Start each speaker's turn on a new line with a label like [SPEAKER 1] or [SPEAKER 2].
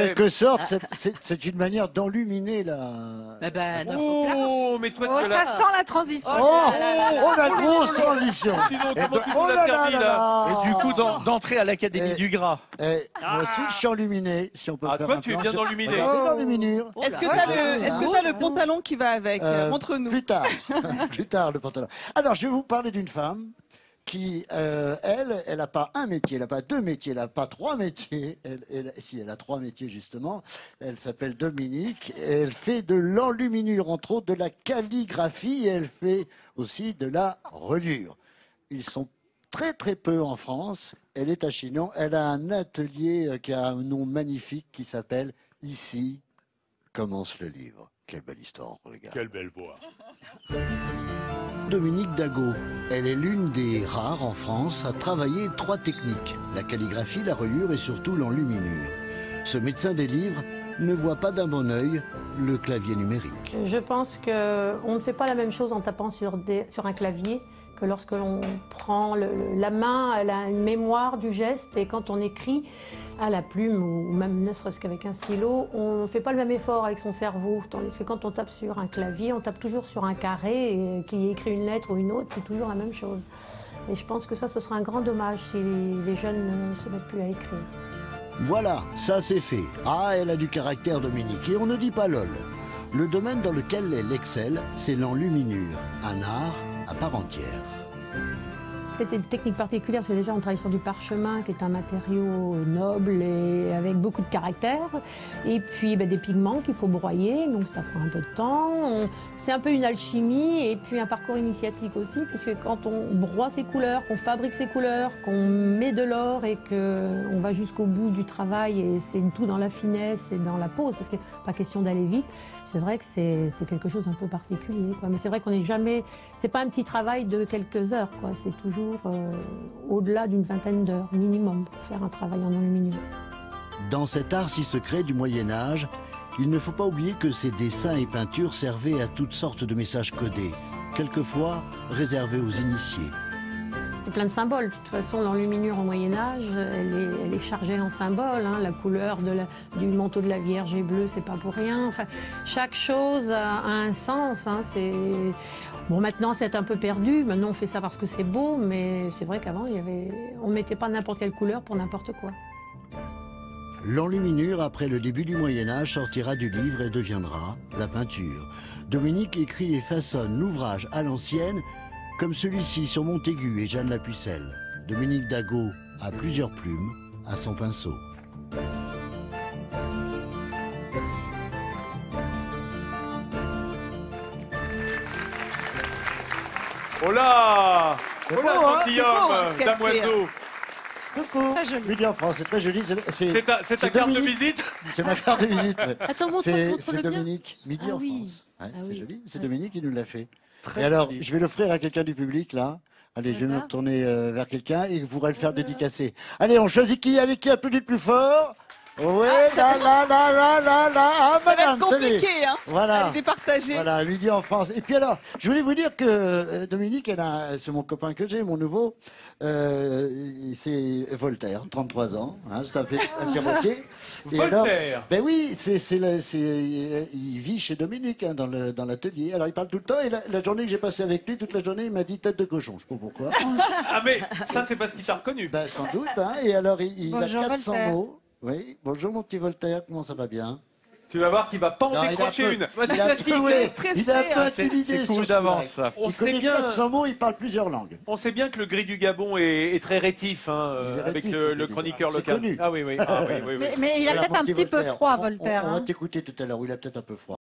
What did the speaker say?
[SPEAKER 1] quelque sorte, c'est une manière d'enluminer la...
[SPEAKER 2] Oh, mais toi,
[SPEAKER 3] Oh, ça sent la transition.
[SPEAKER 1] Oh, la grosse transition.
[SPEAKER 2] Sinon,
[SPEAKER 1] Eh
[SPEAKER 2] comment
[SPEAKER 1] ben,
[SPEAKER 2] tu nous
[SPEAKER 1] oh
[SPEAKER 2] as
[SPEAKER 1] là
[SPEAKER 2] servi,
[SPEAKER 1] là
[SPEAKER 2] là
[SPEAKER 1] là.
[SPEAKER 4] Et du coup, d'entrer à l'Académie du Gras.
[SPEAKER 1] Moi aussi, je suis enluminé, si on peut
[SPEAKER 2] Ah,
[SPEAKER 1] faire
[SPEAKER 2] toi,
[SPEAKER 1] un
[SPEAKER 2] tu es
[SPEAKER 1] plan
[SPEAKER 2] bien
[SPEAKER 1] sur-
[SPEAKER 2] enluminé.
[SPEAKER 1] Regardez l'enluminure.
[SPEAKER 5] Est-ce que t'as le pantalon qui va avec Montre-nous.
[SPEAKER 1] Plus tard, plus tard, le pantalon. Alors, je vais vous parler d'une femme qui, elle n'a pas un métier, elle n'a pas deux métiers, elle n'a pas trois métiers. Si, elle a trois métiers, justement. Elle s'appelle Dominique. Elle fait de l'enluminure, entre autres de la calligraphie, et elle fait aussi de la reliure. Ils sont très très peu en France. Elle est à Chinon. Elle a un atelier qui a un nom magnifique qui s'appelle « Ici commence le livre ». Quelle belle histoire, regarde.
[SPEAKER 2] Quelle belle voix.
[SPEAKER 1] Dominique Dago, elle est l'une des rares en France à travailler trois techniques, la calligraphie, la reliure et surtout l'enluminure. Ce médecin des livres ne voit pas d'un bon œil le clavier numérique.
[SPEAKER 6] Je pense qu'on ne fait pas la même chose en tapant sur un clavier que lorsque l'on prend la main, elle a une mémoire du geste et quand on écrit à la plume ou même ne serait-ce qu'avec un stylo, on ne fait pas le même effort avec son cerveau. Tandis que quand on tape sur un clavier, on tape toujours sur un carré et qui écrit une lettre ou une autre, c'est toujours la même chose. Et je pense que ça, ce serait un grand dommage si les jeunes ne se mettent plus à écrire.
[SPEAKER 1] Voilà, ça c'est fait. Ah, elle a du caractère, Dominique, et on ne dit pas lol. Le domaine dans lequel elle excelle, c'est l'enluminure, un art à part entière.
[SPEAKER 6] C'était une technique particulière parce que déjà on travaille sur du parchemin qui est un matériau noble et avec beaucoup de caractère. Et puis des pigments qu'il faut broyer, donc ça prend un peu de temps. C'est un peu une alchimie et puis un parcours initiatique aussi, puisque quand on broie ses couleurs, qu'on fabrique ses couleurs, qu'on met de l'or et qu'on va jusqu'au bout du travail et c'est tout dans la finesse et dans la pose, parce que pas question d'aller vite. C'est vrai que c'est quelque chose d'un peu particulier, quoi. Mais c'est vrai qu'on n'est jamais... C'est pas un petit travail de quelques heures, quoi. C'est toujours au-delà d'une vingtaine d'heures minimum pour faire un travail en enluminure.
[SPEAKER 1] Dans cet art si secret du Moyen-Âge, il ne faut pas oublier que ces dessins et peintures servaient à toutes sortes de messages codés, quelquefois réservés aux initiés.
[SPEAKER 6] C'est plein de symboles. De toute façon, l'enluminure au Moyen-Âge, elle est chargée en symboles. Hein. La couleur du manteau de la Vierge est bleue, c'est pas pour rien. Enfin, chaque chose a un sens. Hein. Bon, maintenant, c'est un peu perdu. Maintenant, on fait ça parce que c'est beau, mais c'est vrai qu'avant, on ne mettait pas n'importe quelle couleur pour n'importe quoi.
[SPEAKER 1] L'enluminure, après le début du Moyen-Âge, sortira du livre et deviendra la peinture. Dominique écrit et façonne l'ouvrage à l'ancienne, comme celui-ci sur Montaigu et Jeanne la Pucelle. Dominique Dago a plusieurs plumes à son pinceau.
[SPEAKER 2] Oh là!
[SPEAKER 5] C'est
[SPEAKER 2] Oh là,
[SPEAKER 5] beau, hein,
[SPEAKER 2] gentilhomme,
[SPEAKER 5] c'est beau, hein, ce qu'elle
[SPEAKER 2] damoiseau!
[SPEAKER 1] Coucou,
[SPEAKER 3] Très joli.
[SPEAKER 1] Midi en France, c'est très joli.
[SPEAKER 2] C'est ta carte de
[SPEAKER 1] Dominique.
[SPEAKER 2] visite?
[SPEAKER 1] C'est ma carte de visite. Ouais.
[SPEAKER 7] Attends,
[SPEAKER 1] C'est
[SPEAKER 7] montre-le bien.
[SPEAKER 1] Dominique, Midi
[SPEAKER 7] Ah
[SPEAKER 1] en
[SPEAKER 7] oui.
[SPEAKER 1] France. Ouais,
[SPEAKER 7] Ah
[SPEAKER 1] c'est
[SPEAKER 7] oui.
[SPEAKER 1] joli, c'est Dominique qui nous l'a fait.
[SPEAKER 2] Très
[SPEAKER 1] Et alors,
[SPEAKER 2] joli.
[SPEAKER 1] je vais l'offrir à quelqu'un du public, là. Allez, je vais me
[SPEAKER 7] D'accord.
[SPEAKER 1] retourner vers quelqu'un et vous pourrez le faire dédicacer. Allez, on choisit qui? Allez, qui applaudit le plus fort? Ouais, là, ah,
[SPEAKER 5] Ça va
[SPEAKER 1] madame,
[SPEAKER 5] être
[SPEAKER 1] tenez.
[SPEAKER 5] compliqué, hein.
[SPEAKER 1] Voilà.
[SPEAKER 5] Elle est départagée.
[SPEAKER 1] Voilà, Midi en France. Et puis alors, je voulais vous dire que Dominique, c'est mon copain que j'ai, mon nouveau. C'est Voltaire, 33 ans. Hein, c'est un perroquet. Et alors,
[SPEAKER 2] Voltaire.
[SPEAKER 1] ben oui, il vit chez Dominique hein, dans l'atelier. Alors il parle tout le temps. Et la journée que j'ai passée avec lui, toute la journée, il m'a dit tête de cochon. Je sais pas pourquoi.
[SPEAKER 2] Ah mais ça c'est parce qu'il t'a reconnu.
[SPEAKER 1] Ben, sans doute. Hein, et alors il a
[SPEAKER 3] Bonjour,
[SPEAKER 1] 400
[SPEAKER 3] Voltaire.
[SPEAKER 1] mots. Oui. Bonjour mon petit Voltaire. Comment ça va bien?
[SPEAKER 2] Tu vas voir qu'il va pas en
[SPEAKER 1] Non, il a
[SPEAKER 2] décrocher
[SPEAKER 1] un peu-
[SPEAKER 2] une. Bah, c'est
[SPEAKER 1] il a un
[SPEAKER 2] classique.
[SPEAKER 1] peu-
[SPEAKER 5] Il est stressé,
[SPEAKER 1] Il a un peu
[SPEAKER 5] hein.
[SPEAKER 1] intimidé
[SPEAKER 4] C'est
[SPEAKER 1] sur
[SPEAKER 4] cool
[SPEAKER 1] ce
[SPEAKER 4] d'avance.
[SPEAKER 1] blague.
[SPEAKER 2] On
[SPEAKER 1] Il
[SPEAKER 2] sait
[SPEAKER 1] connaît
[SPEAKER 2] bien.
[SPEAKER 1] 400 mots, il parle plusieurs langues.
[SPEAKER 2] On sait bien que le gris du Gabon est très rétif hein,
[SPEAKER 1] Il est
[SPEAKER 2] avec
[SPEAKER 1] rétif,
[SPEAKER 2] le
[SPEAKER 1] il est
[SPEAKER 2] chroniqueur
[SPEAKER 1] c'est
[SPEAKER 2] local.
[SPEAKER 1] connu.
[SPEAKER 2] Ah oui, oui. Ah, oui, oui, oui.
[SPEAKER 3] Mais il a
[SPEAKER 1] Voilà,
[SPEAKER 3] peut-être
[SPEAKER 1] mon
[SPEAKER 3] un petit peu
[SPEAKER 1] Voltaire.
[SPEAKER 3] froid,
[SPEAKER 1] On
[SPEAKER 3] Voltaire.
[SPEAKER 1] va
[SPEAKER 3] hein.
[SPEAKER 1] t'écouter tout à l'heure, où il a peut-être un peu froid.